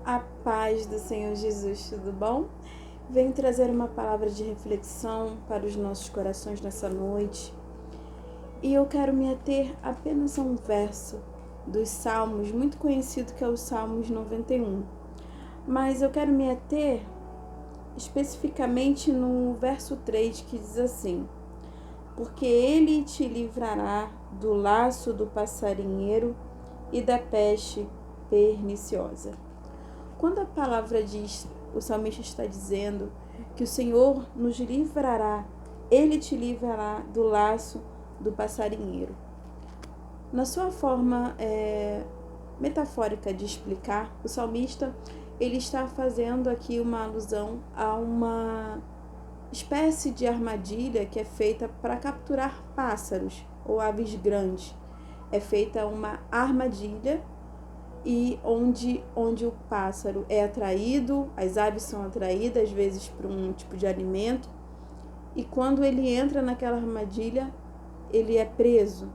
A paz do Senhor Jesus, tudo bom? Venho trazer uma palavra de reflexão para os nossos corações nessa noite. E eu quero me ater apenas a um verso dos Salmos, muito conhecido, que é o Salmos 91. Mas eu quero me ater especificamente no verso 3, que diz assim: Porque ele te livrará do laço do passarinheiro e da peste perniciosa. Quando a palavra diz, o salmista está dizendo que o Senhor nos livrará, Ele te livrará do laço do passarinheiro. Na sua forma metafórica de explicar, o salmista ele está fazendo aqui uma alusão a uma espécie de armadilha que é feita para capturar pássaros ou aves grandes. É feita uma armadilha e onde o pássaro é atraído, as aves são atraídas às vezes por um tipo de alimento, e quando ele entra naquela armadilha, ele é preso,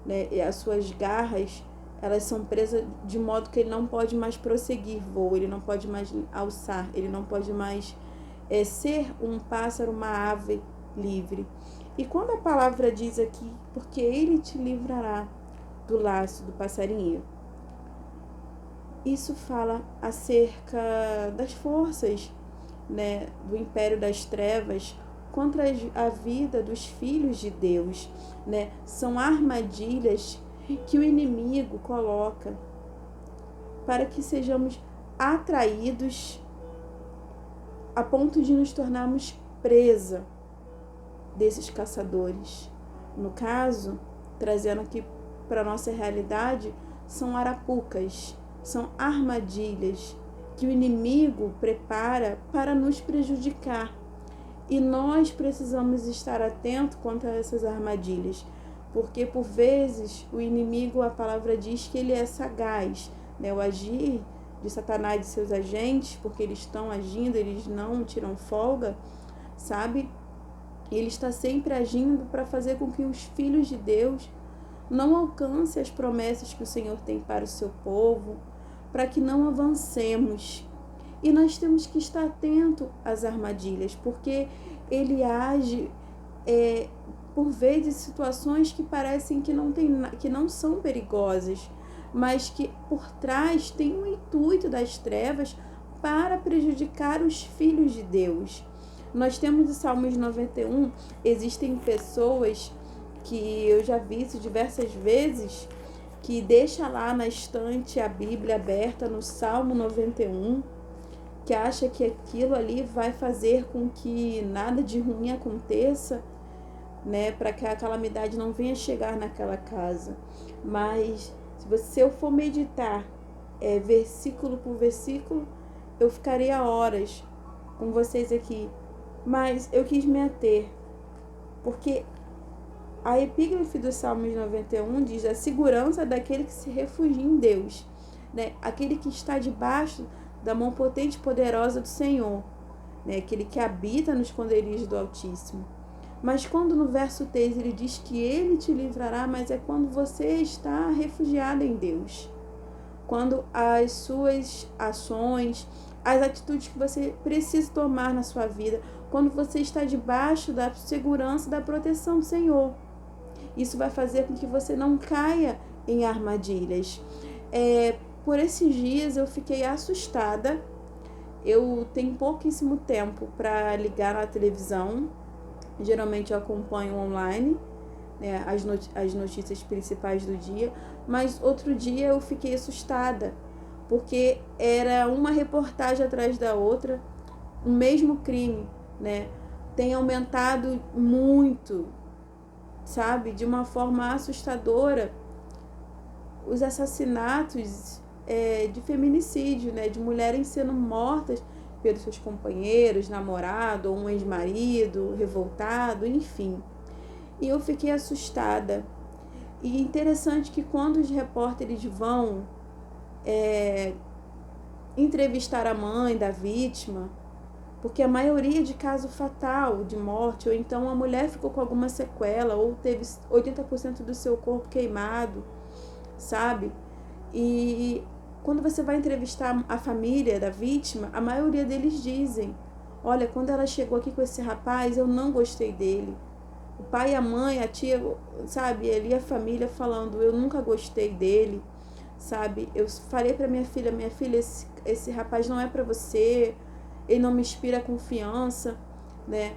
né? E as suas garras, elas são presas de modo que ele não pode mais prosseguir voo, ele não pode mais alçar, ele não pode mais ser um pássaro, uma ave livre. E quando a palavra diz aqui, porque ele te livrará do laço do passarinheiro, isso fala acerca das forças, né, do império das trevas contra a vida dos filhos de Deus, né? São armadilhas que o inimigo coloca para que sejamos atraídos a ponto de nos tornarmos presa desses caçadores. No caso, trazendo aqui para a nossa realidade, são arapucas, são armadilhas que o inimigo prepara para nos prejudicar. E nós precisamos estar atentos contra essas armadilhas, porque por vezes o inimigo, a palavra diz que ele é sagaz, né? O agir de Satanás e de seus agentes, porque eles estão agindo, eles não tiram folga, sabe? Ele está sempre agindo para fazer com que os filhos de Deus não alcancem as promessas que o Senhor tem para o seu povo, para que não avancemos. E nós temos que estar atento às armadilhas, porque ele age por vezes situações que parecem que não são perigosas, mas que por trás tem um intuito das trevas para prejudicar os filhos de Deus. Nós temos o Salmos 91, existem pessoas que eu já vi isso diversas vezes, que deixa lá na estante a Bíblia aberta no Salmo 91, que acha que aquilo ali vai fazer com que nada de ruim aconteça, né, para que a calamidade não venha chegar naquela casa. Mas se eu for meditar versículo por versículo, eu ficaria horas com vocês aqui. Mas eu quis me ater, porque a epígrafe do Salmos 91 diz: a segurança daquele que se refugia em Deus, né? Aquele que está debaixo da mão potente e poderosa do Senhor, né? Aquele que habita nos esconderijos do Altíssimo. Mas quando no verso 3 ele diz que ele te livrará, mas é quando você está refugiado em Deus. Quando as suas ações, as atitudes que você precisa tomar na sua vida, quando você está debaixo da segurança e da proteção do Senhor. Isso vai fazer com que você não caia em armadilhas. Por esses dias eu fiquei assustada. Eu tenho pouquíssimo tempo para ligar na televisão. Geralmente eu acompanho online, né, as notícias principais do dia. Mas outro dia eu fiquei assustada, porque era uma reportagem atrás da outra, o mesmo crime, né? Tem aumentado muito, sabe, de uma forma assustadora, os assassinatos de feminicídio, né, de mulheres sendo mortas pelos seus companheiros, namorado, ou um ex-marido, revoltado, enfim. E eu fiquei assustada. E interessante que quando os repórteres vão entrevistar a mãe da vítima, porque a maioria de caso fatal, de morte, ou então a mulher ficou com alguma sequela, ou teve 80% do seu corpo queimado, sabe? E quando você vai entrevistar a família da vítima, a maioria deles dizem: olha, quando ela chegou aqui com esse rapaz, eu não gostei dele. O pai, a mãe, a tia, sabe, ali a família falando: eu nunca gostei dele, sabe? Eu falei para minha filha, esse rapaz não é para você, ele não me inspira confiança, né?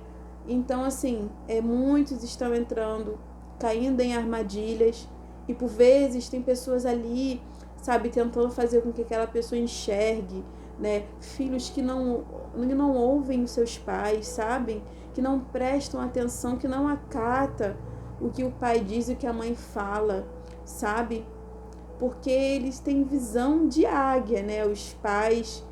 Então, assim, muitos estão entrando, caindo em armadilhas, e por vezes tem pessoas ali, sabe, tentando fazer com que aquela pessoa enxergue, né? Filhos que não ouvem os seus pais, sabem? Que não prestam atenção, que não acata o que o pai diz e o que a mãe fala, sabe? Porque eles têm visão de águia, né? Os pais.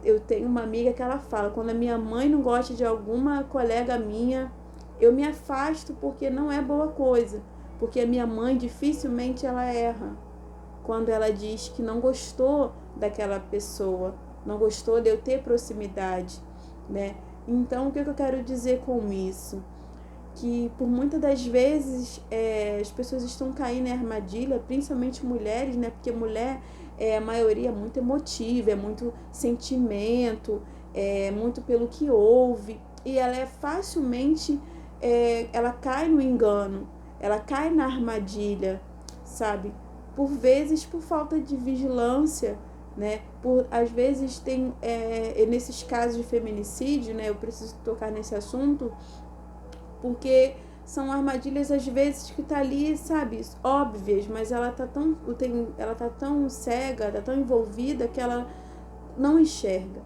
Eu tenho uma amiga que ela fala: quando a minha mãe não gosta de alguma colega minha, eu me afasto porque não é boa coisa. Porque a minha mãe dificilmente ela erra quando ela diz que não gostou daquela pessoa, não gostou de eu ter proximidade, né? Então, o que eu quero dizer com isso? Que por muitas das vezes as pessoas estão caindo em armadilha, principalmente mulheres, né? Porque mulher a maioria é muito emotiva, é muito sentimento, é muito pelo que ouve, e ela facilmente ela cai no engano, ela cai na armadilha, sabe? Por vezes por falta de vigilância, né? Às vezes tem nesses casos de feminicídio, né? Eu preciso tocar nesse assunto porque são armadilhas às vezes que tá ali, sabe, óbvias, mas ela tá tão cega, tá tão envolvida que ela não enxerga.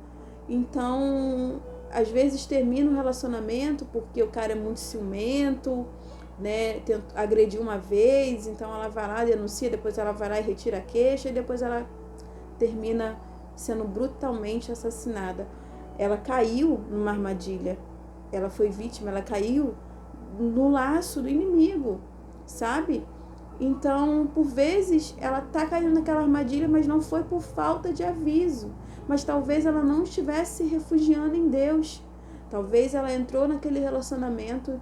Então, às vezes termina um relacionamento porque o cara é muito ciumento, né, agrediu uma vez, então ela vai lá, denuncia, depois ela vai lá e retira a queixa, e depois ela termina sendo brutalmente assassinada. Ela caiu numa armadilha, ela foi vítima, ela caiu no laço do inimigo, sabe? Então, por vezes, ela tá caindo naquela armadilha, mas não foi por falta de aviso. Mas talvez ela não estivesse se refugiando em Deus. Talvez ela entrou naquele relacionamento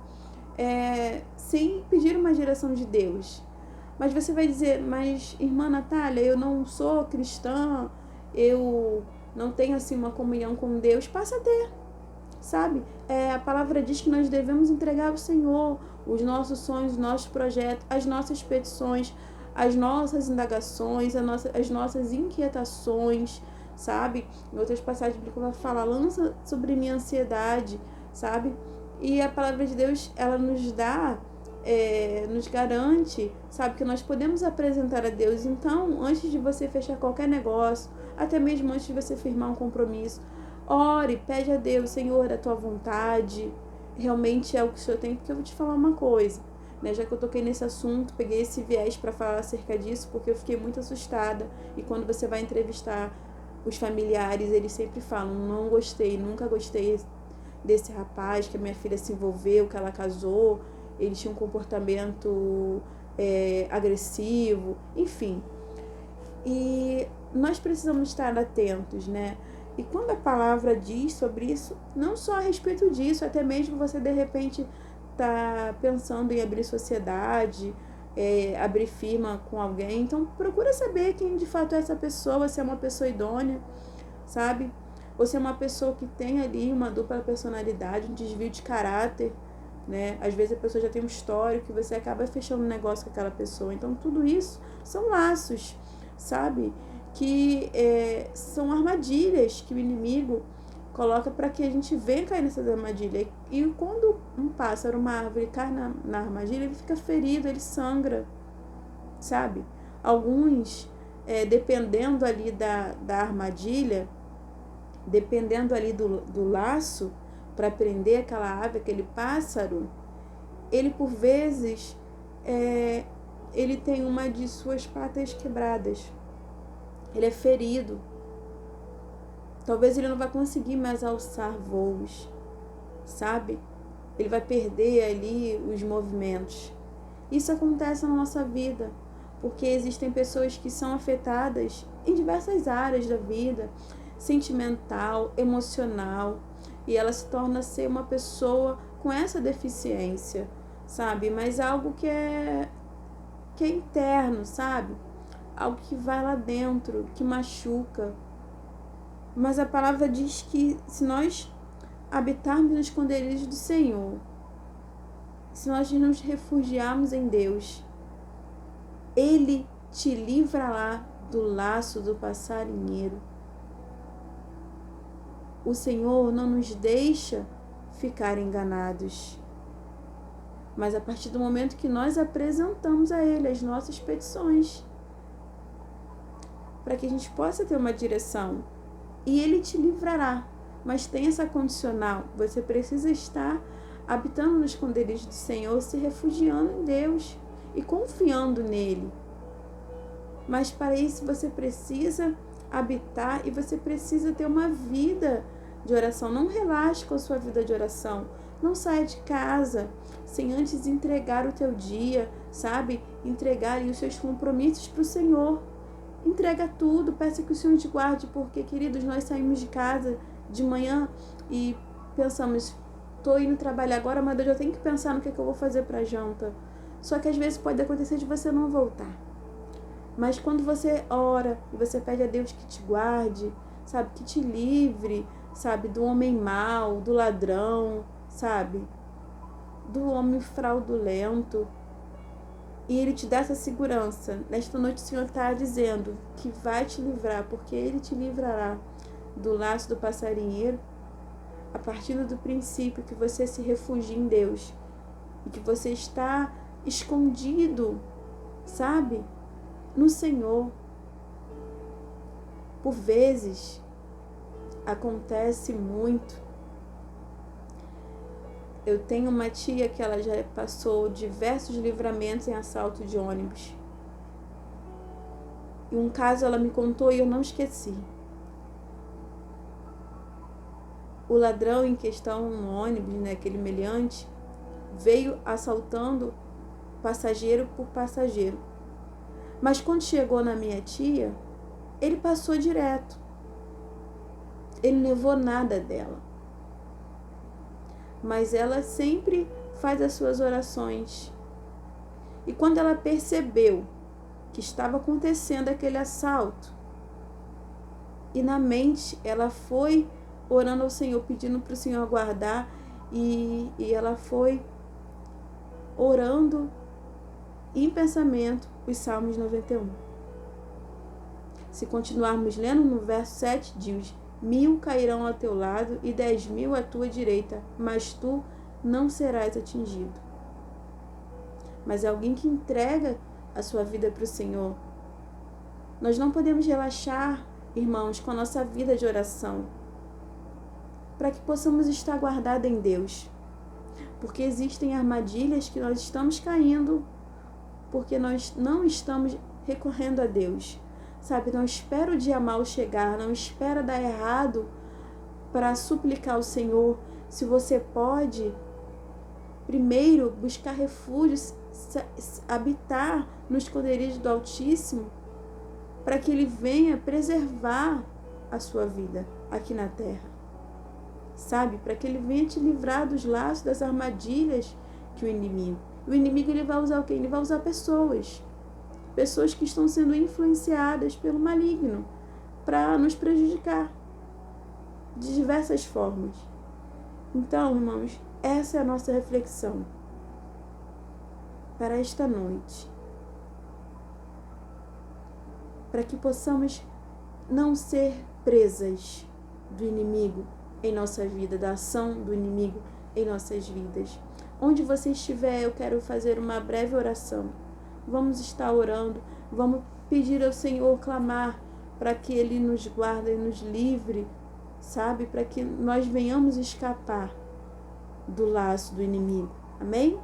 sem pedir uma direção de Deus. Mas você vai dizer: mas irmã Natália, eu não sou cristã, eu não tenho assim uma comunhão com Deus. Passa a ter, sabe? A palavra diz que nós devemos entregar ao Senhor os nossos sonhos, os nossos projetos, as nossas petições, as nossas indagações, as nossas inquietações, sabe? Em outras passagens bíblicas vai falar: lança sobre mim a ansiedade, sabe? E a palavra de Deus, ela nos dá, nos garante, sabe, que nós podemos apresentar a Deus. Então, antes de você fechar qualquer negócio, até mesmo antes de você firmar um compromisso, ore, pede a Deus: Senhor, a tua vontade realmente é o que o Senhor tem. Porque eu vou te falar uma coisa, né? Já que eu toquei nesse assunto, peguei esse viés para falar acerca disso, porque eu fiquei muito assustada. E quando você vai entrevistar os familiares, eles sempre falam: não gostei, nunca gostei desse rapaz, que a minha filha se envolveu, que ela casou, ele tinha um comportamento agressivo, enfim. E nós precisamos estar atentos, né? E quando a palavra diz sobre isso, não só a respeito disso, até mesmo você de repente tá pensando em abrir sociedade, abrir firma com alguém, então procura saber quem de fato é essa pessoa, se é uma pessoa idônea, sabe? Ou se é uma pessoa que tem ali uma dupla personalidade, um desvio de caráter, né? Às vezes a pessoa já tem um histórico e você acaba fechando um negócio com aquela pessoa. Então tudo isso são laços, sabe? Que são armadilhas que o inimigo coloca para que a gente venha cair nessas armadilhas. E quando um pássaro, uma árvore cai na armadilha, ele fica ferido, ele sangra, sabe? Alguns, dependendo ali da armadilha, dependendo ali do laço para prender aquela ave, aquele pássaro, ele por vezes ele tem uma de suas patas quebradas, ele é ferido, talvez ele não vai conseguir mais alçar voos, sabe? Ele vai perder ali os movimentos. Isso acontece na nossa vida, porque existem pessoas que são afetadas em diversas áreas da vida, sentimental, emocional, e ela se torna ser uma pessoa com essa deficiência, sabe? Mas algo que é interno, sabe? algo que vai lá dentro, que machuca. Mas a palavra diz que se nós habitarmos nos esconderijos do Senhor, se nós nos refugiarmos em Deus, Ele te livrará do laço do passarinheiro. O Senhor não nos deixa ficar enganados. Mas a partir do momento que nós apresentamos a Ele as nossas petições, para que a gente possa ter uma direção, e Ele te livrará. Mas tem essa condicional, você precisa estar habitando no esconderijo do Senhor, se refugiando em Deus e confiando nele. Mas para isso você precisa habitar e você precisa ter uma vida de oração. Não relaxe com a sua vida de oração. Não saia de casa sem antes entregar o teu dia, sabe? Entregar aí os seus compromissos para o Senhor. Entrega tudo, peça que o Senhor te guarde, porque, queridos, nós saímos de casa de manhã e pensamos, estou indo trabalhar agora, mas eu já tenho que pensar no que eu vou fazer para a janta. Só que às vezes pode acontecer de você não voltar. Mas quando você ora e você pede a Deus que te guarde, sabe, que te livre, sabe, do homem mau, do ladrão, sabe, do homem fraudulento, e Ele te dá essa segurança. Nesta noite o Senhor está dizendo que vai te livrar, porque Ele te livrará do laço do passarinheiro, a partir do princípio que você se refugia em Deus e que você está escondido, sabe, no Senhor. Por vezes acontece muito. Eu tenho uma tia que ela já passou diversos livramentos em assalto de ônibus. E um caso ela me contou e eu não esqueci. O ladrão em questão no ônibus, né, aquele meliante, veio assaltando passageiro por passageiro. Mas quando chegou na minha tia, ele passou direto. Ele não levou nada dela. Mas ela sempre faz as suas orações. E quando ela percebeu que estava acontecendo aquele assalto, e na mente ela foi orando ao Senhor, pedindo para o Senhor guardar, e ela foi orando em pensamento os Salmos 91. Se continuarmos lendo no verso 7, diz: 1000 cairão ao teu lado e 10.000 à tua direita, mas tu não serás atingido. Mas é alguém que entrega a sua vida para o Senhor. Nós não podemos relaxar, irmãos, com a nossa vida de oração, para que possamos estar guardados em Deus. Porque existem armadilhas que nós estamos caindo, porque nós não estamos recorrendo a Deus. Sabe, não espera o dia mau chegar, não espera dar errado para suplicar ao Senhor. Se você pode, primeiro buscar refúgio, habitar no esconderijo do Altíssimo, para que Ele venha preservar a sua vida aqui na terra. Sabe, para que Ele venha te livrar dos laços, das armadilhas que o inimigo. O inimigo, ele vai usar o quê? Ele vai usar pessoas. Pessoas que estão sendo influenciadas pelo maligno para nos prejudicar de diversas formas. Então, irmãos, essa é a nossa reflexão para esta noite. Para que possamos não ser presas do inimigo em nossa vida, da ação do inimigo em nossas vidas. Onde você estiver, eu quero fazer uma breve oração. Vamos estar orando, vamos pedir ao Senhor, clamar para que Ele nos guarde e nos livre, sabe? Para que nós venhamos escapar do laço do inimigo. Amém?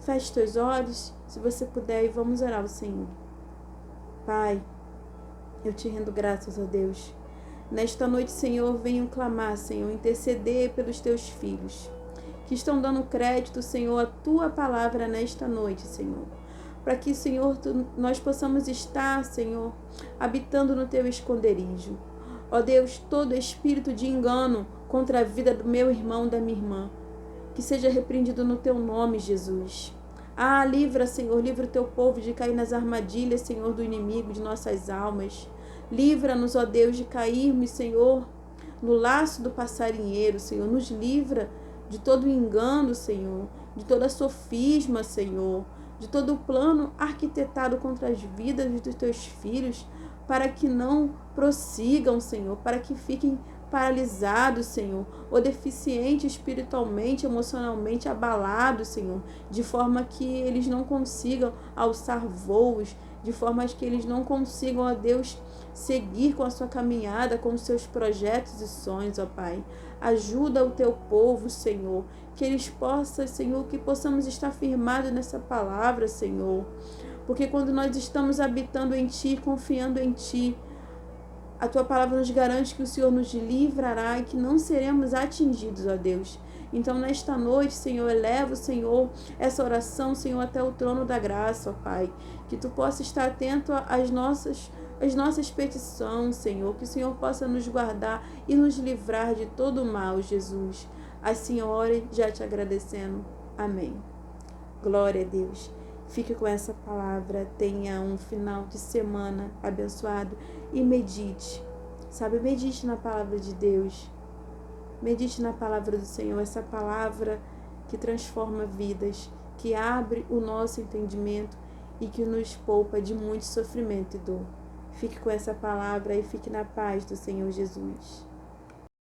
Feche teus olhos, se você puder, e vamos orar ao Senhor. Pai, eu te rendo graças a Deus. Nesta noite, Senhor, venho clamar, Senhor, interceder pelos teus filhos, que estão dando crédito, Senhor, à tua palavra nesta noite, Senhor. Para que, Senhor, nós possamos estar, Senhor, habitando no teu esconderijo. Ó Deus, todo espírito de engano contra a vida do meu irmão, da minha irmã, que seja repreendido no teu nome, Jesus. Ah, livra, Senhor, livra o teu povo de cair nas armadilhas, Senhor, do inimigo de nossas almas. Livra-nos, ó Deus, de cairmos, Senhor, no laço do passarinheiro, Senhor. Nos livra de todo engano, Senhor, de toda sofisma, Senhor, de todo plano arquitetado contra as vidas dos teus filhos, para que não prossigam, Senhor, para que fiquem paralisados, Senhor, ou deficientes espiritualmente, emocionalmente abalados, Senhor, de forma que eles não consigam alçar voos, de forma que eles não consigam, ó Deus, seguir com a sua caminhada, com os seus projetos e sonhos, ó Pai. Ajuda o teu povo, Senhor, que eles possam, Senhor, que possamos estar firmados nessa palavra, Senhor, porque quando nós estamos habitando em Ti, confiando em Ti, a Tua palavra nos garante que o Senhor nos livrará e que não seremos atingidos, ó Deus. Então, nesta noite, Senhor, eleva, Senhor, essa oração, Senhor, até o trono da graça, ó Pai. Que Tu possa estar atento às nossas petições, Senhor. Que o Senhor possa nos guardar e nos livrar de todo o mal, Jesus. Assim, ore, já te agradecendo. Amém. Glória a Deus. Fique com essa palavra, tenha um final de semana abençoado e medite, sabe? Medite na palavra de Deus, medite na palavra do Senhor, essa palavra que transforma vidas, que abre o nosso entendimento e que nos poupa de muito sofrimento e dor. Fique com essa palavra e fique na paz do Senhor Jesus.